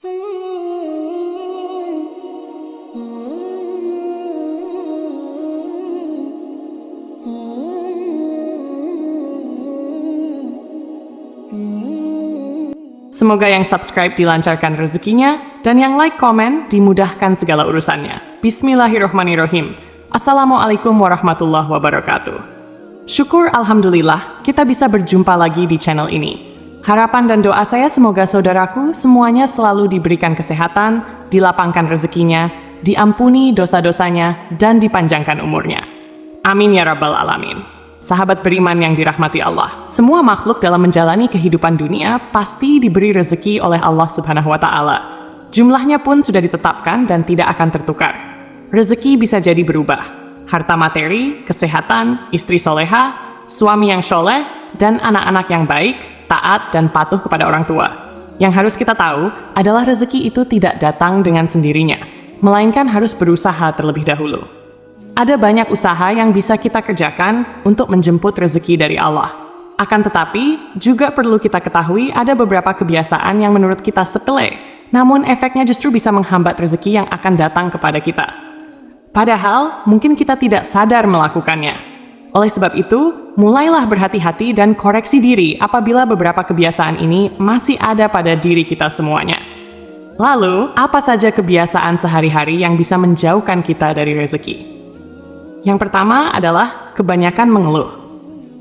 Semoga yang subscribe dilancarkan rezekinya, dan yang like, komen, dimudahkan segala urusannya. Bismillahirrohmanirrohim. Assalamualaikum warahmatullahi wabarakatuh. Syukur Alhamdulillah, kita bisa berjumpa lagi di channel ini. Harapan dan doa saya semoga saudaraku semuanya selalu diberikan kesehatan, dilapangkan rezekinya, diampuni dosa-dosanya, dan dipanjangkan umurnya. Amin ya rabbal alamin. Sahabat beriman yang dirahmati Allah, semua makhluk dalam menjalani kehidupan dunia pasti diberi rezeki oleh Allah Subhanahu wa Ta'ala. Jumlahnya pun sudah ditetapkan dan tidak akan tertukar. Rezeki bisa jadi berubah: harta materi, kesehatan, istri soleha, suami yang soleh, dan anak-anak yang baik, taat, dan patuh kepada orang tua. Yang harus kita tahu adalah rezeki itu tidak datang dengan sendirinya, melainkan harus berusaha terlebih dahulu. Ada banyak usaha yang bisa kita kerjakan untuk menjemput rezeki dari Allah. Akan tetapi, juga perlu kita ketahui ada beberapa kebiasaan yang menurut kita sepele, namun efeknya justru bisa menghambat rezeki yang akan datang kepada kita. Padahal, mungkin kita tidak sadar melakukannya. Oleh sebab itu, mulailah berhati-hati dan koreksi diri apabila beberapa kebiasaan ini masih ada pada diri kita semuanya. Lalu, apa saja kebiasaan sehari-hari yang bisa menjauhkan kita dari rezeki? Yang pertama adalah kebanyakan mengeluh.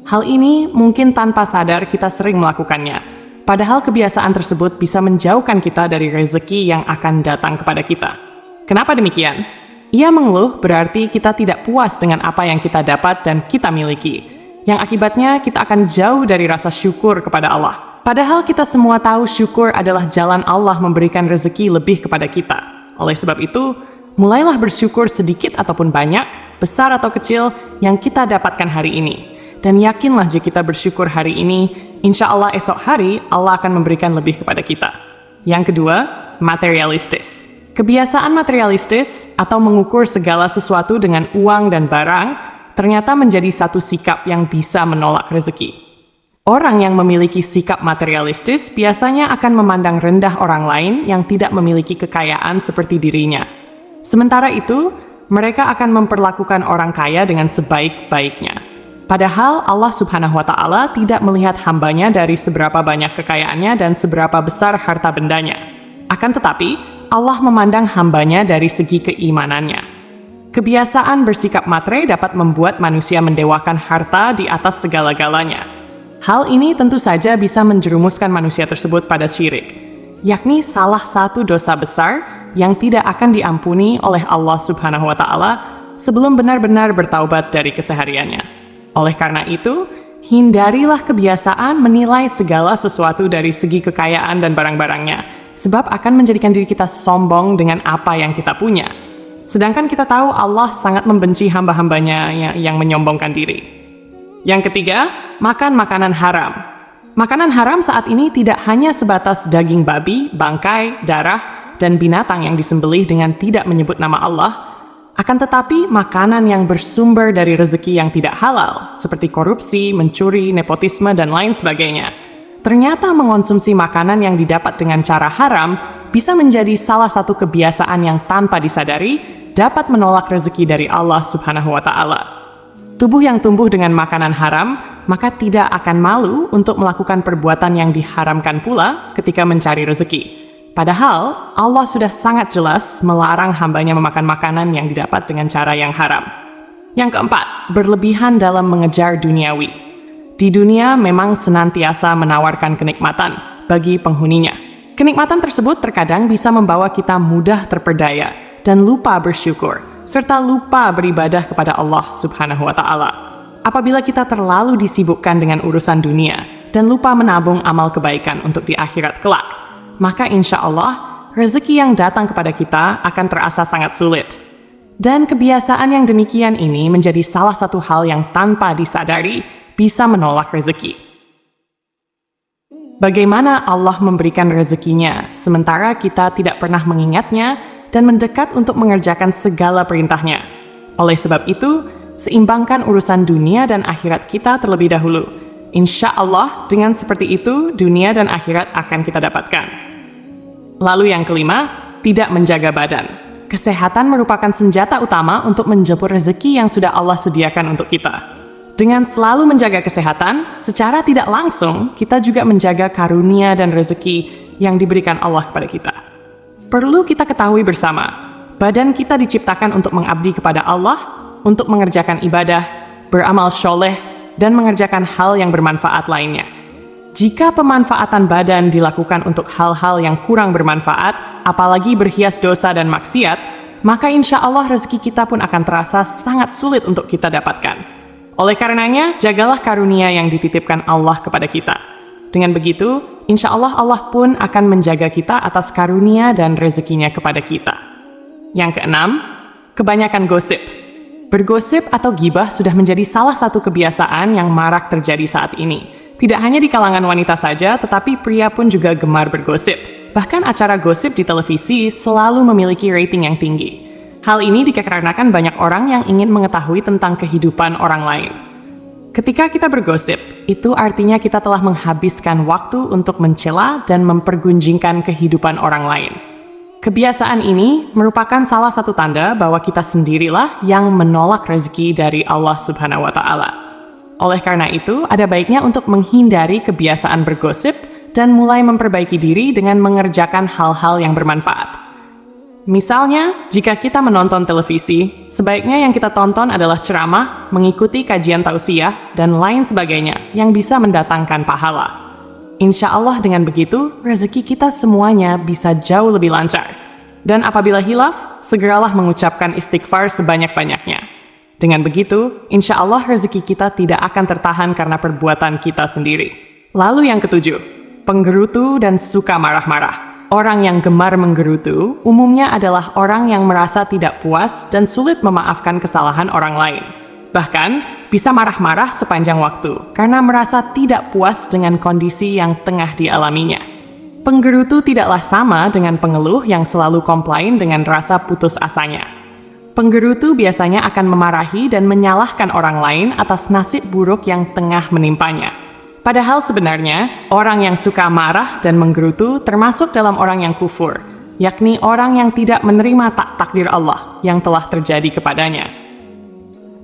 Hal ini mungkin tanpa sadar kita sering melakukannya, padahal kebiasaan tersebut bisa menjauhkan kita dari rezeki yang akan datang kepada kita. Kenapa demikian? Ia mengeluh berarti kita tidak puas dengan apa yang kita dapat dan kita miliki, yang akibatnya kita akan jauh dari rasa syukur kepada Allah. Padahal kita semua tahu syukur adalah jalan Allah memberikan rezeki lebih kepada kita. Oleh sebab itu, mulailah bersyukur sedikit ataupun banyak, besar atau kecil yang kita dapatkan hari ini. Dan yakinlah jika kita bersyukur hari ini, insya Allah esok hari Allah akan memberikan lebih kepada kita. Yang kedua, materialistis. Kebiasaan materialistis atau mengukur segala sesuatu dengan uang dan barang ternyata menjadi satu sikap yang bisa menolak rezeki. Orang yang memiliki sikap materialistis biasanya akan memandang rendah orang lain yang tidak memiliki kekayaan seperti dirinya. Sementara itu, mereka akan memperlakukan orang kaya dengan sebaik-baiknya. Padahal Allah Subhanahu wa Ta'ala tidak melihat hambanya dari seberapa banyak kekayaannya dan seberapa besar harta bendanya. Akan tetapi, Allah memandang hambanya dari segi keimanannya. Kebiasaan bersikap matre dapat membuat manusia mendewakan harta di atas segala-galanya. Hal ini tentu saja bisa menjerumuskan manusia tersebut pada syirik, yakni salah satu dosa besar yang tidak akan diampuni oleh Allah Subhanahu wa Ta'ala sebelum benar-benar bertaubat dari kesehariannya. Oleh karena itu, hindarilah kebiasaan menilai segala sesuatu dari segi kekayaan dan barang-barangnya, sebab akan menjadikan diri kita sombong dengan apa yang kita punya. Sedangkan kita tahu Allah sangat membenci hamba-hambanya yang menyombongkan diri. Yang ketiga, makan makanan haram. Makanan haram saat ini tidak hanya sebatas daging babi, bangkai, darah, dan binatang yang disembelih dengan tidak menyebut nama Allah, akan tetapi makanan yang bersumber dari rezeki yang tidak halal, seperti korupsi, mencuri, nepotisme, dan lain sebagainya. Ternyata mengonsumsi makanan yang didapat dengan cara haram bisa menjadi salah satu kebiasaan yang tanpa disadari dapat menolak rezeki dari Allah Subhanahu wa Ta'ala. Tubuh yang tumbuh dengan makanan haram, maka tidak akan malu untuk melakukan perbuatan yang diharamkan pula ketika mencari rezeki. Padahal, Allah sudah sangat jelas melarang hambanya memakan makanan yang didapat dengan cara yang haram. Yang keempat, berlebihan dalam mengejar duniawi. Di dunia memang senantiasa menawarkan kenikmatan bagi penghuninya. Kenikmatan tersebut terkadang bisa membawa kita mudah terperdaya dan lupa bersyukur, serta lupa beribadah kepada Allah Subhanahu wa Ta'ala. Apabila kita terlalu disibukkan dengan urusan dunia dan lupa menabung amal kebaikan untuk di akhirat kelak, maka insya Allah, rezeki yang datang kepada kita akan terasa sangat sulit. Dan kebiasaan yang demikian ini menjadi salah satu hal yang tanpa disadari bisa menolak rezeki. Bagaimana Allah memberikan rezekinya, sementara kita tidak pernah mengingatnya dan mendekat untuk mengerjakan segala perintahnya. Oleh sebab itu, seimbangkan urusan dunia dan akhirat kita terlebih dahulu. Insya Allah, dengan seperti itu, dunia dan akhirat akan kita dapatkan. Lalu yang kelima, tidak menjaga badan. Kesehatan merupakan senjata utama untuk menjemput rezeki yang sudah Allah sediakan untuk kita. Dengan selalu menjaga kesehatan, secara tidak langsung kita juga menjaga karunia dan rezeki yang diberikan Allah kepada kita. Perlu kita ketahui bersama, badan kita diciptakan untuk mengabdi kepada Allah, untuk mengerjakan ibadah, beramal soleh, dan mengerjakan hal yang bermanfaat lainnya. Jika pemanfaatan badan dilakukan untuk hal-hal yang kurang bermanfaat, apalagi berhias dosa dan maksiat, maka insya Allah rezeki kita pun akan terasa sangat sulit untuk kita dapatkan. Oleh karenanya, jagalah karunia yang dititipkan Allah kepada kita. Dengan begitu, insya Allah Allah pun akan menjaga kita atas karunia dan rezekinya kepada kita. Yang keenam, kebanyakan gosip. Bergosip atau gibah sudah menjadi salah satu kebiasaan yang marak terjadi saat ini. Tidak hanya di kalangan wanita saja, tetapi pria pun juga gemar bergosip. Bahkan acara gosip di televisi selalu memiliki rating yang tinggi. Hal ini dikarenakan banyak orang yang ingin mengetahui tentang kehidupan orang lain. Ketika kita bergosip, itu artinya kita telah menghabiskan waktu untuk mencela dan mempergunjingkan kehidupan orang lain. Kebiasaan ini merupakan salah satu tanda bahwa kita sendirilah yang menolak rezeki dari Allah Subhanahu wa Ta'ala. Oleh karena itu, ada baiknya untuk menghindari kebiasaan bergosip dan mulai memperbaiki diri dengan mengerjakan hal-hal yang bermanfaat. Misalnya, jika kita menonton televisi, sebaiknya yang kita tonton adalah ceramah, mengikuti kajian tausiah, dan lain sebagainya yang bisa mendatangkan pahala. Insya Allah dengan begitu, rezeki kita semuanya bisa jauh lebih lancar. Dan apabila hilaf, segeralah mengucapkan istighfar sebanyak-banyaknya. Dengan begitu, insya Allah rezeki kita tidak akan tertahan karena perbuatan kita sendiri. Lalu yang ketujuh, penggerutu dan suka marah-marah. Orang yang gemar menggerutu umumnya adalah orang yang merasa tidak puas dan sulit memaafkan kesalahan orang lain. Bahkan, bisa marah-marah sepanjang waktu karena merasa tidak puas dengan kondisi yang tengah dialaminya. Penggerutu tidaklah sama dengan pengeluh yang selalu komplain dengan rasa putus asanya. Penggerutu biasanya akan memarahi dan menyalahkan orang lain atas nasib buruk yang tengah menimpanya. Padahal sebenarnya, orang yang suka marah dan menggerutu termasuk dalam orang yang kufur, yakni orang yang tidak menerima takdir Allah yang telah terjadi kepadanya.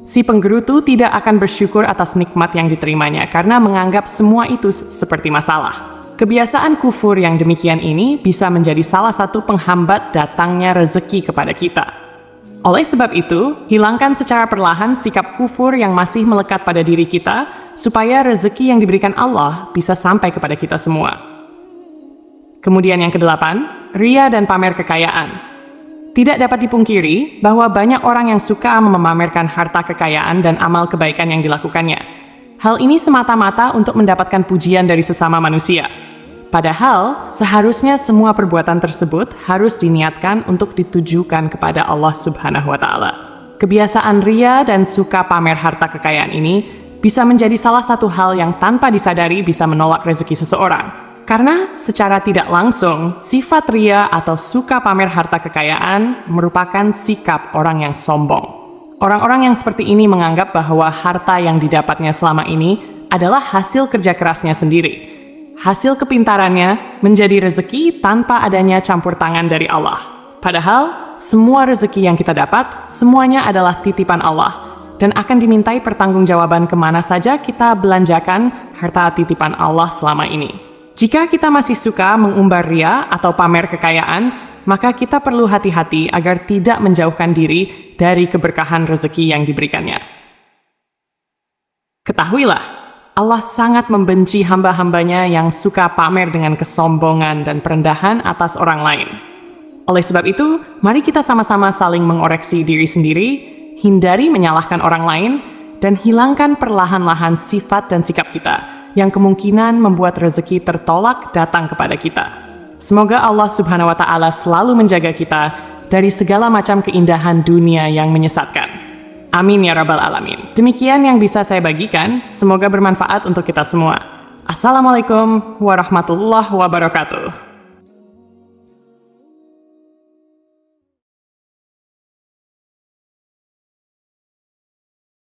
Si penggerutu tidak akan bersyukur atas nikmat yang diterimanya karena menganggap semua itu seperti masalah. Kebiasaan kufur yang demikian ini bisa menjadi salah satu penghambat datangnya rezeki kepada kita. Oleh sebab itu, hilangkan secara perlahan sikap kufur yang masih melekat pada diri kita, supaya rezeki yang diberikan Allah bisa sampai kepada kita semua. Kemudian yang kedelapan, ria dan pamer kekayaan. Tidak dapat dipungkiri bahwa banyak orang yang suka memamerkan harta kekayaan dan amal kebaikan yang dilakukannya. Hal ini semata-mata untuk mendapatkan pujian dari sesama manusia. Padahal, seharusnya semua perbuatan tersebut harus diniatkan untuk ditujukan kepada Allah Subhanahu wa Ta'ala. Kebiasaan ria dan suka pamer harta kekayaan ini bisa menjadi salah satu hal yang tanpa disadari bisa menolak rezeki seseorang. Karena secara tidak langsung, sifat ria atau suka pamer harta kekayaan merupakan sikap orang yang sombong. Orang-orang yang seperti ini menganggap bahwa harta yang didapatnya selama ini adalah hasil kerja kerasnya sendiri. Hasil kepintarannya menjadi rezeki tanpa adanya campur tangan dari Allah. Padahal, semua rezeki yang kita dapat, semuanya adalah titipan Allah, dan akan dimintai pertanggungjawaban kemana saja kita belanjakan harta titipan Allah selama ini. Jika kita masih suka mengumbar ria atau pamer kekayaan, maka kita perlu hati-hati agar tidak menjauhkan diri dari keberkahan rezeki yang diberikannya. Ketahuilah, Allah sangat membenci hamba-hambanya yang suka pamer dengan kesombongan dan perendahan atas orang lain. Oleh sebab itu, mari kita sama-sama saling mengoreksi diri sendiri, hindari menyalahkan orang lain, dan hilangkan perlahan-lahan sifat dan sikap kita yang kemungkinan membuat rezeki tertolak datang kepada kita. Semoga Allah Subhanahu wa Ta'ala selalu menjaga kita dari segala macam keindahan dunia yang menyesatkan. Amin ya Rabbal Alamin. Demikian yang bisa saya bagikan, semoga bermanfaat untuk kita semua. Assalamualaikum warahmatullahi wabarakatuh.